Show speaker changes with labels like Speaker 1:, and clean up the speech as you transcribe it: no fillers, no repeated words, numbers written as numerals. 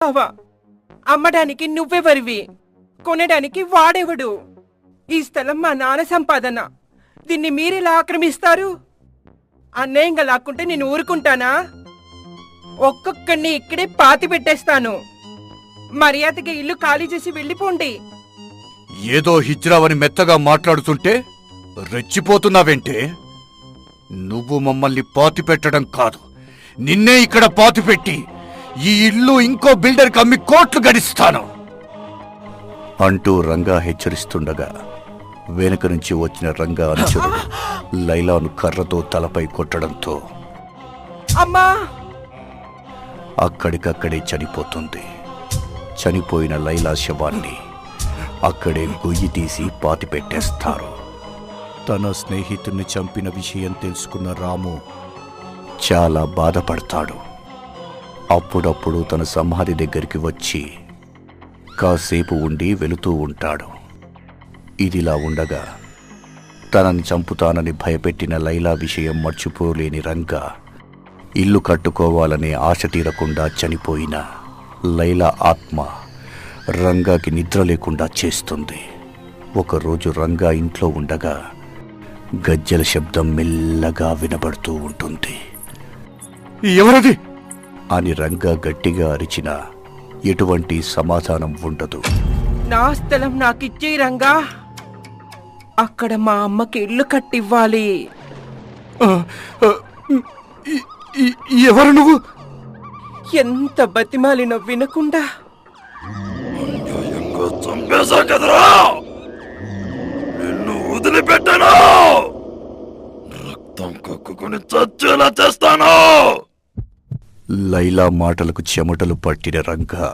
Speaker 1: బావా, అమ్మడానికి నువ్వెవరివి, కొనడానికి వాడెవడు? ఈ స్థలం మా నాన్న సంపాదన. దీన్ని మీరెలా ఆక్రమిస్తారు? అన్యాయంగా లాక్కుంటే నేను ఊరుకుంటానా? ఒక్కొక్కడిని ఇక్కడే పాతి పెట్టేస్తాను. మర్యాదగా ఇల్లు ఖాళీ చేసి వెళ్ళిపోండి.
Speaker 2: ఏదో హిజ్రావని మెత్తగా మాట్లాడుతుంటే రెచ్చిపోతున్నావేంటే? నువ్వు మమ్మల్ని పాతి పెట్టడం కాదు, నిన్నే ఇక్కడ పాతి పెట్టి ఈ ఇల్లు ఇంకో బిల్డర్కి అమ్మి కోట్లు గడిస్తాను అంటూ రంగా హెచ్చరిస్తుండగా వెనుక నుంచి వచ్చిన రంగా అనుచరుడు లైలాను కర్రతో తలపై కొట్టడంతో
Speaker 1: అమ్మా
Speaker 2: అక్కడికక్కడే చనిపోతుంది. చనిపోయిన లైలా శవాన్ని అక్కడే గొయ్యి తీసి పాతి పెట్టేస్తారు. తన స్నేహితుడిని చంపిన విషయం తెలుసుకున్న రాము చాలా బాధపడతాడు. అప్పుడప్పుడు తన సమాధి దగ్గరికి వచ్చి కాసేపు ఉండి వెళుతూ ఉంటాడు. ఇదిలా ఉండగా తనని చంపుతానని భయపెట్టిన లైలా విషయం మర్చిపోలేని రంగా ఇల్లు కట్టుకోవాలనే ఆశ తీరకుండా చనిపోయిన లైలా ఆత్మ రంగాకి నిద్ర లేకుండా చేస్తుంది. ఒకరోజు రంగా ఇంట్లో ఉండగా గజ్జల శబ్దం మెల్లగా వినబడుతూ ఉంటుంది. ఎవరది అని రంగా గట్టిగా అరిచినా ఎటువంటి సమాధానం ఉండదు.
Speaker 1: నా స్థలం నాకిచ్చే రంగా, అక్కడ మా అమ్మకి ఇల్లు కట్టివ్వాలి.
Speaker 2: ఎవరు నువ్వు?
Speaker 1: ఎంత బతిమాలిన వినకుండా
Speaker 2: చంపేశా కదరా, నిన్ను వదిలిపెట్టాను, రక్తం కక్కుని చచ్చేలా చేస్తాను. లైలా మాటలకు చెమటలు పట్టిన రంగా